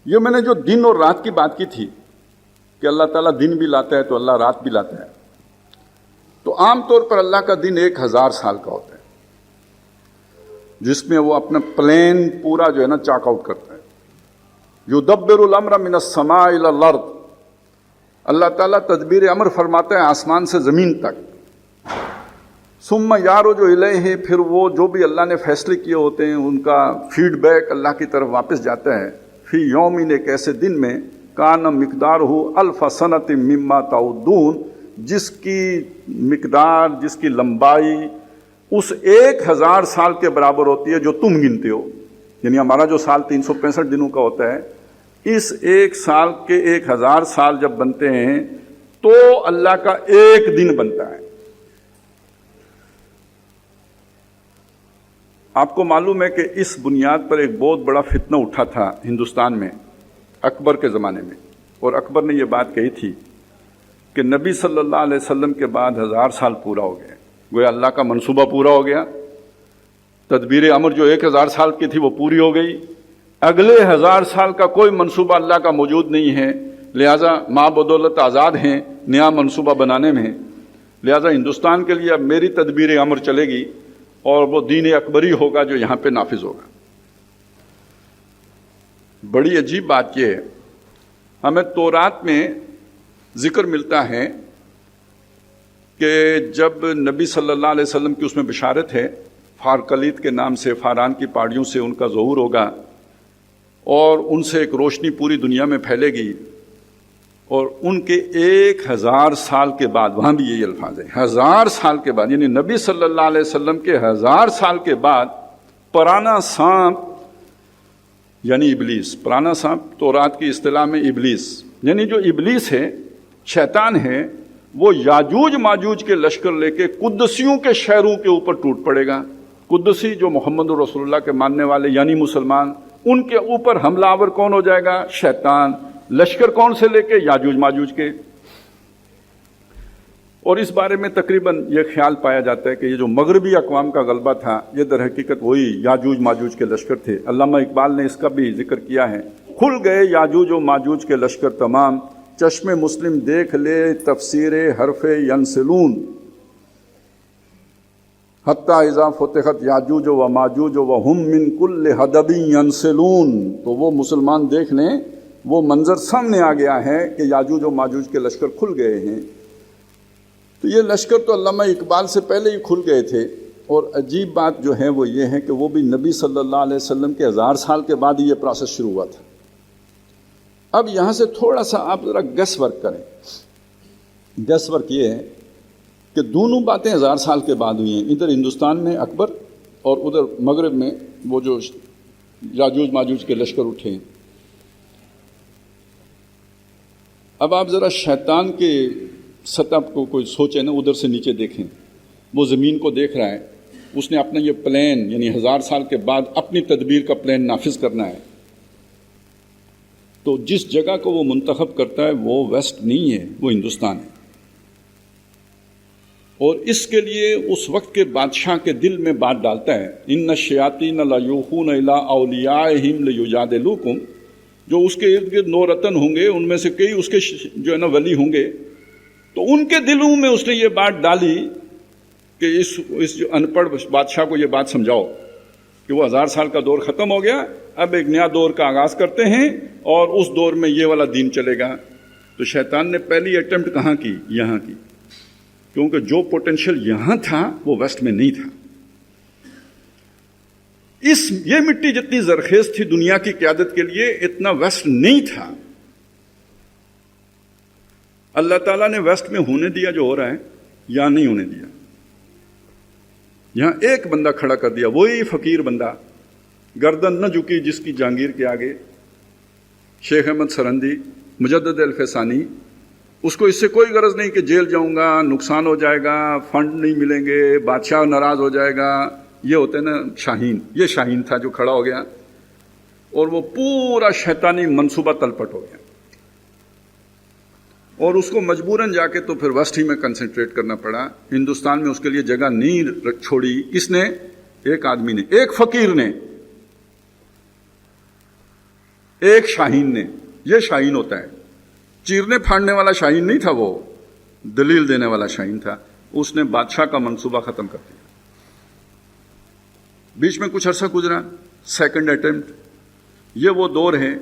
یہ میں نے جو دن اور رات کی بات کی تھی کہ اللہ تعالیٰ دن بھی لاتا ہے تو اللہ رات بھی لاتا ہے، تو عام طور پر اللہ کا دن 1000 سال کا ہوتا ہے، جس میں وہ اپنا پلین پورا جو ہے نا چاک آؤٹ کرتا ہے. یدبر الامر من السماء الی الارض، اللہ تعالیٰ تدبیر امر فرماتا ہے آسمان سے زمین تک. ثم یارج الیہ، پھر وہ جو بھی اللہ نے فیصلے کیے ہوتے ہیں ان کا فیڈ بیک اللہ کی طرف واپس جاتا ہے. فی یومن، ایک ایسے دن میں، کان مقدارہ الف سنۃ مما تعدون، جس کی مقدار، جس کی لمبائی اس 1000 سال کے برابر ہوتی ہے جو تم گنتے ہو. یعنی ہمارا جو سال 365 دنوں کا ہوتا ہے، اس ایک سال کے 1000 سال جب بنتے ہیں تو اللہ کا ایک دن بنتا ہے. آپ کو معلوم ہے کہ اس بنیاد پر ایک بہت بڑا فتنہ اٹھا تھا ہندوستان میں اکبر کے زمانے میں، اور اکبر نے یہ بات کہی تھی کہ نبی صلی اللہ علیہ وسلم کے بعد 1000 سال پورا ہو گئے، گویا اللہ کا منصوبہ پورا ہو گیا، تدبیر امر جو 1000 سال کی تھی وہ پوری ہو گئی، اگلے 1000 سال کا کوئی منصوبہ اللہ کا موجود نہیں ہے، لہٰذا ماں بدولت آزاد ہیں نیا منصوبہ بنانے میں. لہٰذا ہندوستان کے لیے اب میری تدبیر امر چلے گی اور وہ دین اکبری ہوگا جو یہاں پہ نافذ ہوگا. بڑی عجیب بات یہ ہے، ہمیں تورات میں ذکر ملتا ہے کہ جب نبی صلی اللہ علیہ وسلم کی اس میں بشارت ہے، فارکلیت کے نام سے، فاران کی پہاڑیوں سے ان کا ظہور ہوگا اور ان سے ایک روشنی پوری دنیا میں پھیلے گی، اور ان کے 1000 سال کے بعد، وہاں بھی یہی الفاظ ہیں 1000 سال کے بعد، یعنی نبی صلی اللہ علیہ وسلم کے 1000 سال کے بعد پرانا سانپ یعنی ابلیس، پرانا سانپ تورات کی اصطلاح میں ابلیس، یعنی جو ابلیس ہے، شیطان ہے، وہ یاجوج ماجوج کے لشکر لے کے قدسیوں کے شہروں کے اوپر ٹوٹ پڑے گا. قدسی جو محمد رسول اللہ کے ماننے والے یعنی مسلمان، ان کے اوپر حملہ آور کون ہو جائے گا؟ شیطان. لشکر کون سے لے کے؟ یاجوج ماجوج کے. اور اس بارے میں تقریباً یہ خیال پایا جاتا ہے کہ یہ جو مغربی اقوام کا غلبہ تھا، یہ در حقیقت وہی یاجوج ماجوج کے لشکر تھے. علامہ اقبال نے اس کا بھی ذکر کیا ہے، کھل گئے یاجوج و ماجوج کے لشکر تمام، چشم مسلم دیکھ لے تفسیر حرف ینسلون، حتیٰ اذا فتحت یاجوج و ماجوج وہم من کل حدب ینسلون. تو وہ مسلمان دیکھ لیں، وہ منظر سامنے آ گیا ہے کہ یاجوج و ماجوج کے لشکر کھل گئے ہیں. تو یہ لشکر تو علامہ اقبال سے پہلے ہی کھل گئے تھے، اور عجیب بات جو ہے وہ یہ ہے کہ وہ بھی نبی صلی اللہ علیہ وسلم کے 1000 سال کے بعد ہی یہ پروسیس شروع ہوا تھا. اب یہاں سے تھوڑا سا آپ ذرا گیس ورک کریں. گیس ورک یہ ہے کہ دونوں باتیں 1000 سال کے بعد ہوئی ہیں، ادھر ہندوستان میں اکبر اور ادھر مغرب میں وہ جو یاجوج ماجوج کے لشکر اٹھے ہیں. اب آپ ذرا شیطان کے سطح کو کوئی سوچیں نا، ادھر سے نیچے دیکھیں، وہ زمین کو دیکھ رہا ہے، اس نے اپنا یہ پلان یعنی 1000 سال کے بعد اپنی تدبیر کا پلان نافذ کرنا ہے. تو جس جگہ کو وہ منتخب کرتا ہے وہ ویسٹ نہیں ہے، وہ ہندوستان ہے. اور اس کے لیے اس وقت کے بادشاہ کے دل میں بات ڈالتا ہے، ان الشیاطین لیوحون الی اولیاءہم لیجادلوکم، جو اس کے ارد گرد 9 رتن ہوں گے، ان میں سے کئی اس کے جو ہے نا ولی ہوں گے، تو ان کے دلوں میں اس نے یہ بات ڈالی کہ اس جو ان پڑھ بادشاہ کو یہ بات سمجھاؤ کہ وہ 1000 سال کا دور ختم ہو گیا، اب ایک نیا دور کا آغاز کرتے ہیں اور اس دور میں یہ والا دین چلے گا. تو شیطان نے پہلی اٹیمپٹ کہاں کی؟ یہاں کی، کیونکہ جو پوٹینشیل یہاں تھا وہ ویسٹ میں نہیں تھا. یہ مٹی جتنی زرخیز تھی دنیا کی قیادت کے لیے، اتنا ویسٹ نہیں تھا. اللہ تعالیٰ نے ویسٹ میں ہونے دیا جو ہو رہا ہے یا نہیں ہونے دیا؟ یہاں ایک بندہ کھڑا کر دیا، وہی فقیر بندہ، گردن نہ جھکی جس کی جہانگیر کے آگے، شیخ احمد سرہندی مجدد الفسانی. اس کو اس سے کوئی غرض نہیں کہ جیل جاؤں گا، نقصان ہو جائے گا، فنڈ نہیں ملیں گے، بادشاہ ناراض ہو جائے گا. یہ ہوتے نا شاہین، یہ شاہین تھا جو کھڑا ہو گیا اور وہ پورا شیطانی منصوبہ تلپٹ ہو گیا، اور اس کو مجبوراً جا کے تو پھر ویسٹ ہی میں کنسنٹریٹ کرنا پڑا. ہندوستان میں اس کے لیے جگہ نہیں چھوڑی. کس نے؟ ایک آدمی نے، ایک فقیر نے. ایک شاہین نے، یہ شاہین ہوتا ہے، چیرنے پھاڑنے والا شاہین نہیں تھا، وہ دلیل دینے والا شاہین تھا، اس نے بادشاہ کا منصوبہ ختم کر دیا۔ بیچ میں کچھ عرصہ گزرا، سیکنڈ اٹیمپٹ۔ یہ وہ دور ہے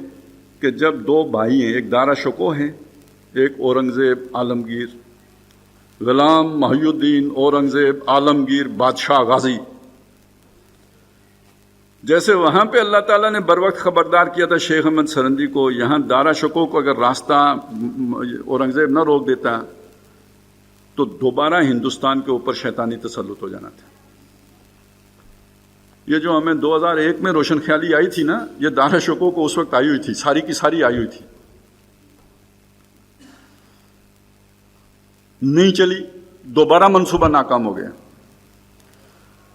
کہ جب دو بھائی ہیں، ایک دارا شکوہ ہیں، ایک اورنگزیب عالمگیر، غلام محی الدین اورنگزیب عالمگیر بادشاہ غازی۔ جیسے وہاں پہ اللہ تعالیٰ نے بر وقت خبردار کیا تھا شیخ احمد سرندی کو، یہاں دارا شکوہ کو اگر راستہ اورنگزیب نہ روک دیتا تو دوبارہ ہندوستان کے اوپر شیطانی تسلط ہو جانا تھا۔ یہ جو ہمیں 2001 میں روشن خیالی آئی تھی نا، یہ دارا شکوہ کو اس وقت آئی ہوئی تھی، ساری کی ساری آئی ہوئی تھی، نہیں چلی، دوبارہ منصوبہ ناکام ہو گیا۔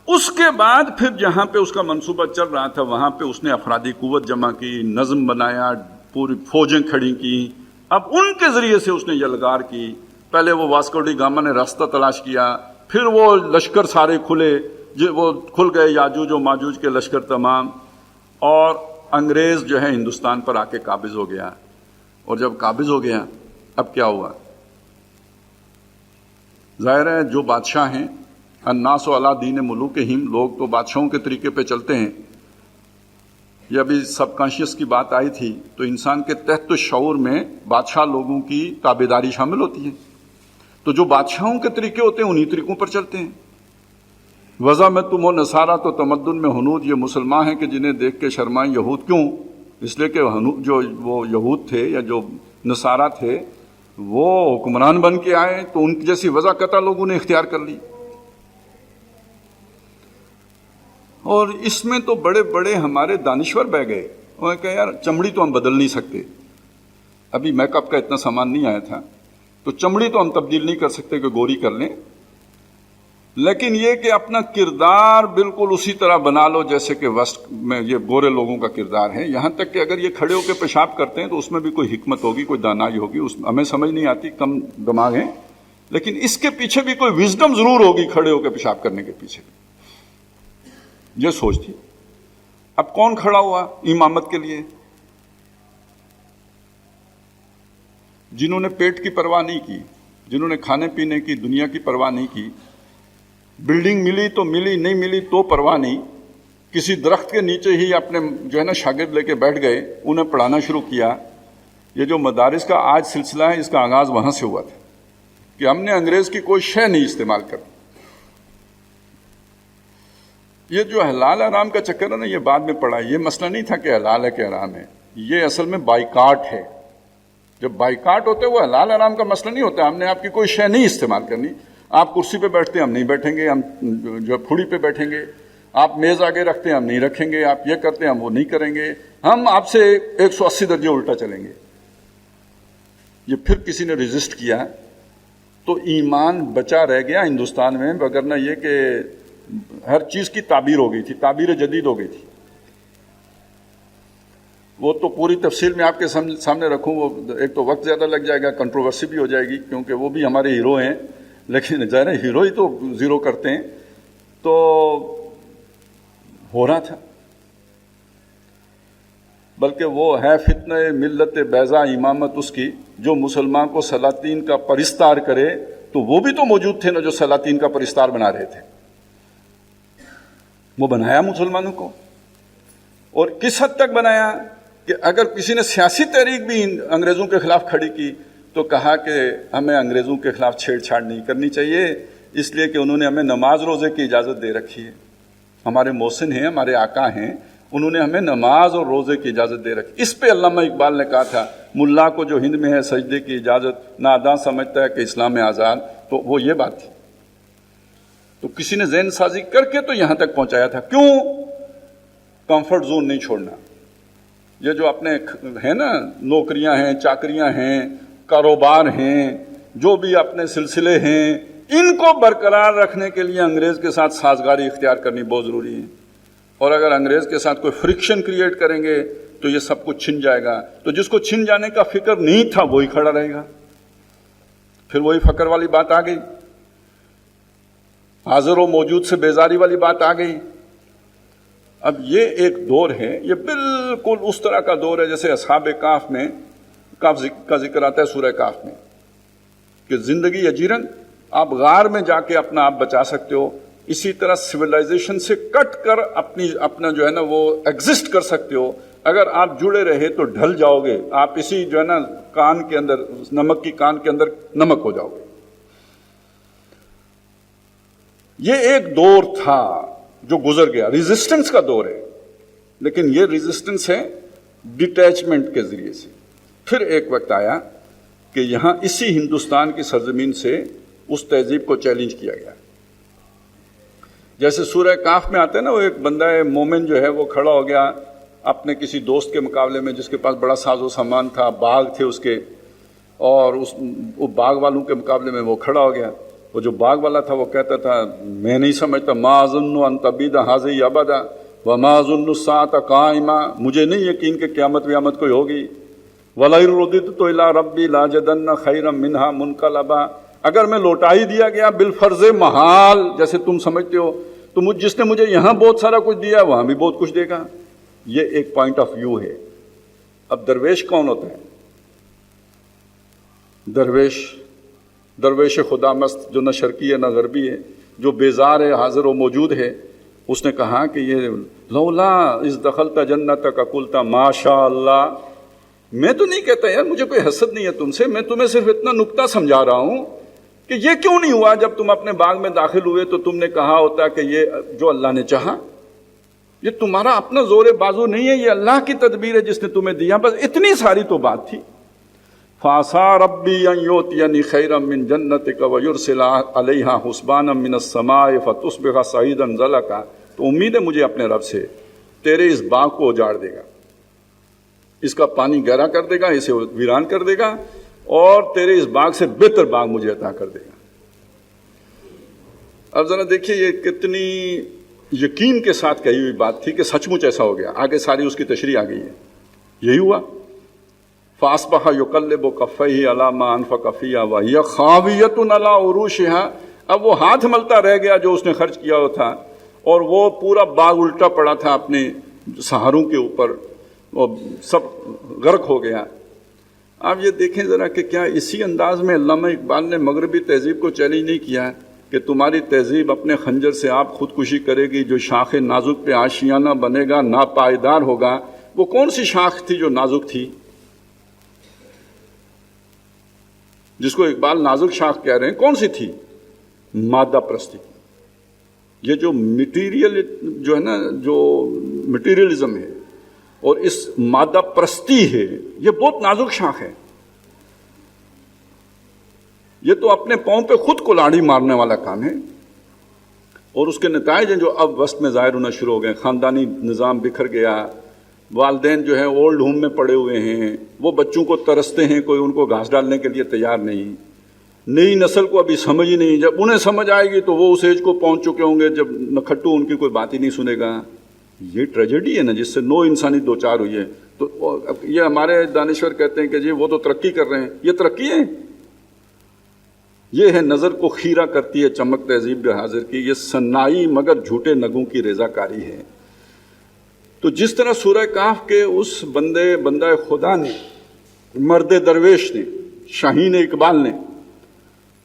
اس کے بعد پھر جہاں پہ اس کا منصوبہ چل رہا تھا وہاں پہ اس نے افرادی قوت جمع کی، نظم بنایا، پوری فوجیں کھڑی کی۔ اب ان کے ذریعے سے اس نے یلغار کی۔ پہلے وہ واسکو ڈی گاما نے راستہ تلاش کیا، پھر وہ لشکر سارے کھلے، وہ کھل گئے یاجوج و ماجوج کے لشکر تمام، اور انگریز جو ہے ہندوستان پر آ کے قابض ہو گیا۔ اور جب قابض ہو گیا اب کیا ہوا؟ ظاہر ہے جو بادشاہ ہیں، الناس علی دین ملوکہم، لوگ تو بادشاہوں کے طریقے پہ چلتے ہیں۔ یہ ابھی سب کانشیس کی بات آئی تھی، تو انسان کے تحت شعور میں بادشاہ لوگوں کی تابعداری شامل ہوتی ہے، تو جو بادشاہوں کے طریقے ہوتے ہیں انہی طریقوں پر چلتے ہیں۔ وضع میں تم ہو نصارہ تو تمدن میں ہنود، یہ مسلمان ہیں کہ جنہیں دیکھ کے شرمائیں یہود۔ کیوں؟ اس لیے کہ جو وہ یہود تھے یا جو نصارہ تھے وہ حکمران بن کے آئے تو ان کی جیسی وضع قطع لوگوں نے اختیار کر لی۔ اور اس میں تو بڑے بڑے ہمارے دانشور بہ گئے، انہوں نے کہا یار چمڑی تو ہم بدل نہیں سکتے، ابھی میک اپ کا اتنا سامان نہیں آیا تھا، تو چمڑی تو ہم تبدیل نہیں کر سکتے کہ گوری کر لیں، لیکن یہ کہ اپنا کردار بالکل اسی طرح بنا لو جیسے کہ وسط میں یہ گورے لوگوں کا کردار ہے۔ یہاں تک کہ اگر یہ کھڑے ہو کے پیشاب کرتے ہیں تو اس میں بھی کوئی حکمت ہوگی، کوئی دانائی ہوگی، اس ہمیں سمجھ نہیں آتی، کم دماغ ہیں، لیکن اس کے پیچھے بھی کوئی وزڈم ضرور ہوگی، کھڑے ہو کے پیشاب کرنے کے پیچھے یہ سوچ تھی۔ اب کون کھڑا ہوا امامت کے لیے؟ جنہوں نے پیٹ کی پرواہ نہیں کی، جنہوں نے کھانے پینے کی دنیا کی پرواہ نہیں کی، بلڈنگ ملی تو ملی، نہیں ملی تو پرواہ نہیں، کسی درخت کے نیچے ہی اپنے جو ہے نا شاگرد لے کے بیٹھ گئے، انہیں پڑھانا شروع کیا۔ یہ جو مدارس کا آج سلسلہ ہے اس کا آغاز وہاں سے ہوا تھا کہ ہم نے انگریز کی کوئی شے نہیں استعمال کرنی۔ یہ جو حلال حرام کا چکر ہے نا، یہ بعد میں پڑا، یہ مسئلہ نہیں تھا کہ حلال ہے کہ حرام ہے، یہ اصل میں بائیکاٹ ہے۔ جب بائیکاٹ ہوتے وہ حلال حرام کا مسئلہ نہیں ہوتا، ہم نے آپ کی کوئی شے نہیں استعمال کرنی، آپ کرسی پہ بیٹھتے ہیں ہم نہیں بیٹھیں گے، ہم جو پھوڑی پہ بیٹھیں گے، آپ میز آگے رکھتے ہیں ہم نہیں رکھیں گے، آپ یہ کرتے ہیں ہم وہ نہیں کریں گے، ہم آپ سے 180 درجے الٹا چلیں گے۔ یہ پھر کسی نے ریزسٹ کیا تو ایمان بچا رہ گیا ہندوستان میں، وگرنہ یہ کہ ہر چیز کی تعبیر ہو گئی تھی، تعبیر جدید ہو گئی تھی۔ وہ تو پوری تفصیل میں آپ کے سامنے رکھوں، وہ ایک تو وقت زیادہ لگ جائے گا، کنٹروورسی بھی ہو جائے گی، کیونکہ وہ بھی ہمارے ہیرو ہیں، لیکن ظاہر ہیرو ہی تو زیرو کرتے ہیں۔ تو ہو رہا تھا، بلکہ وہ ہے فتنہ ملت بیضا امامت اس کی، جو مسلمان کو سلاطین کا پرستار کرے، تو وہ بھی تو موجود تھے نا جو سلاطین کا پرستار بنا رہے تھے، وہ بنایا مسلمانوں کو۔ اور کس حد تک بنایا کہ اگر کسی نے سیاسی تحریک بھی انگریزوں کے خلاف کھڑی کی تو کہا کہ ہمیں انگریزوں کے خلاف چھیڑ چھاڑ نہیں کرنی چاہیے، اس لیے کہ انہوں نے ہمیں نماز روزے کی اجازت دے رکھی ہے، ہمارے محسن ہیں، ہمارے آقا ہیں، انہوں نے ہمیں نماز اور روزے کی اجازت دے رکھی۔ اس پہ علامہ اقبال نے کہا تھا ملا کو جو ہند میں ہے سجدے کی اجازت، ناداں سمجھتا ہے کہ اسلام میں آزاد، تو وہ یہ بات تھی۔ تو کسی نے ذہن سازی کر کے تو یہاں تک پہنچایا تھا۔ کیوں؟ کمفرٹ زون نہیں چھوڑنا۔ یہ جو اپنے ہیں نا نوکریاں ہیں، چاکریاں ہیں، کاروبار ہیں، جو بھی اپنے سلسلے ہیں، ان کو برقرار رکھنے کے لیے انگریز کے ساتھ سازگاری اختیار کرنی بہت ضروری ہے۔ اور اگر انگریز کے ساتھ کوئی فرکشن کریٹ کریں گے تو یہ سب کچھ چھن جائے گا۔ تو جس کو چھن جانے کا فکر نہیں تھا وہی کھڑا رہے گا۔ پھر وہی فقر والی بات آ گئی، حاضر و موجود سے بیزاری والی بات آ گئی۔ اب یہ ایک دور ہے، یہ بالکل اس طرح کا دور ہے جیسے اصحاب کہف میں کہف کا ذکر آتا ہے سورہ کہف میں، کہ زندگی اجیرن آپ غار میں جا کے اپنا آپ بچا سکتے ہو، اسی طرح سویلائزیشن سے کٹ کر اپنا جو ہے نا وہ ایگزسٹ کر سکتے ہو۔ اگر آپ جڑے رہے تو ڈھل جاؤ گے، آپ اسی جو ہے نا کان کے اندر، نمک کی کان کے اندر نمک ہو جاؤ گے۔ یہ ایک دور تھا جو گزر گیا، ریزسٹنس کا دور ہے، لیکن یہ ریزسٹنس ہے ڈیٹیچمنٹ کے ذریعے سے۔ پھر ایک وقت آیا کہ یہاں اسی ہندوستان کی سرزمین سے اس تہذیب کو چیلنج کیا گیا۔ جیسے سورہ کہف میں آتے ہیں نا، وہ ایک بندہ مومن جو ہے وہ کھڑا ہو گیا اپنے کسی دوست کے مقابلے میں جس کے پاس بڑا ساز و سامان تھا، باغ تھے اس کے، اور وہ باغ والوں کے مقابلے میں وہ کھڑا ہو گیا۔ وہ جو باغ والا تھا وہ کہتا تھا میں نہیں سمجھتا ما اظن ان تبید هذه ابدا وما اظن الساعة قائمة، مجھے نہیں یقین کہ قیامت ویامت کوئی ہوگی۔ وَلَئِن رُدِدتُ إِلَىٰ رَبِّي لَأَجِدَنَّ خَيْرًا مِّنْهَا مُنقَلَبًا، اگر میں لوٹا ہی دیا گیا بالفرض محال جیسے تم سمجھتے ہو، تو جس نے مجھے یہاں بہت سارا کچھ دیا وہاں بھی بہت کچھ دے گا۔ یہ ایک پوائنٹ آف ویو ہے۔ اب درویش کون ہوتا ہے؟ درویش خدا مست، جو نہ شرقی ہے نہ غربی ہے، جو بیزار ہے حاضر و موجود ہے۔ اس نے کہا کہ یہ لولا اذ دخلت جنتک قلت ما شاء اللہ، میں تو نہیں کہتا یار مجھے کوئی حسد نہیں ہے تم سے، میں تمہیں صرف اتنا نکتہ سمجھا رہا ہوں کہ یہ کیوں نہیں ہوا جب تم اپنے باغ میں داخل ہوئے تو تم نے کہا ہوتا کہ یہ جو اللہ نے چاہا، یہ تمہارا اپنا زور بازو نہیں ہے، یہ اللہ کی تدبیر ہے جس نے تمہیں دیا، بس اتنی ساری تو بات تھی۔ فَعَسَىٰ رَبِّي أَن يُؤْتِيَنِي خَيْرًا مِّن جَنَّتِكَ وَيُرْسِلَ عَلَيْهَا حُسْبَانًا مِّنَ السَّمَاءِ فَتُصْبِحَ صَعِيدًا زَلَقًا، تو امید ہے مجھے اپنے رب سے تیرے اس باغ کو اجاڑ دے گا، اس کا پانی گہرا کر دے گا، اسے ویران کر دے گا، اور تیرے اس باغ سے بہتر باغ مجھے عطا کر دے گا۔ اب ذرا دیکھیے یہ کتنی یقین کے ساتھ کہی ہوئی بات تھی کہ سچ مچ ایسا ہو گیا۔ آگے ساری اس کی تشریح آ گئی ہے، یہی ہوا۔ فَأَصْبَحَ يُقَلِّبُ كَفَّيْهِ عَلَىٰ مَا أَنفَقَ فِيهَا وَهِيَ خَاوِيَةٌ عَلَىٰ عُرُوشِهَا، اب وہ ہاتھ ملتا رہ گیا جو اس نے خرچ کیا ہوا تھا، اور وہ پورا باغ الٹا پڑا تھا اپنے سہاروں کے اوپر، وہ سب غرق ہو گیا۔ آپ یہ دیکھیں ذرا کہ کیا اسی انداز میں علامہ اقبال نے مغربی تہذیب کو چیلنج نہیں کیا کہ تمہاری تہذیب اپنے خنجر سے آپ خودکشی کرے گی، جو شاخ نازک پہ آشیانہ بنے گا ناپائیدار ہوگا۔ وہ کون سی شاخ تھی جو نازک تھی، جس کو اقبال نازک شاخ کہہ رہے ہیں؟ کون سی تھی؟ مادہ پرستی۔ یہ جو مٹیریل جو ہے نا، جو مٹیریلزم ہے اور اس مادہ پرستی ہے، یہ بہت نازک شاخ ہے۔ یہ تو اپنے پاؤں پہ خود کلاڑی مارنے والا کام ہے، اور اس کے نتائج ہیں جو اب وسط میں ظاہر ہونا شروع ہو گئے۔ خاندانی نظام بکھر گیا، والدین جو ہیں اولڈ ہوم میں پڑے ہوئے ہیں، وہ بچوں کو ترستے ہیں، کوئی ان کو گھاس ڈالنے کے لیے تیار نہیں۔ نئی نسل کو ابھی سمجھ ہی نہیں، جب انہیں سمجھ آئے گی تو وہ اس ایج کو پہنچ چکے ہوں گے جب نکھٹو ان کی کوئی بات ہی نہیں سنے گا۔ یہ ٹریجڈی ہے نا جس سے نو انسانی دو چار ہوئی ہے۔ تو یہ ہمارے دانشور کہتے ہیں کہ جی وہ تو ترقی کر رہے ہیں، یہ ترقی ہے؟ یہ ہے نظر کو خیرہ کرتی ہے چمک تہذیب حاضر کی، یہ صنائی مگر جھوٹے نگوں کی رضا کاری ہے۔ تو جس طرح سورہ کہف کے اس بندہ خدا نے، مرد درویش نے، شاہین اقبال نے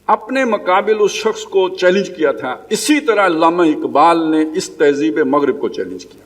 اپنے مقابل اس شخص کو چیلنج کیا تھا، اسی طرح علامہ اقبال نے اس تہذیب مغرب کو چیلنج کیا۔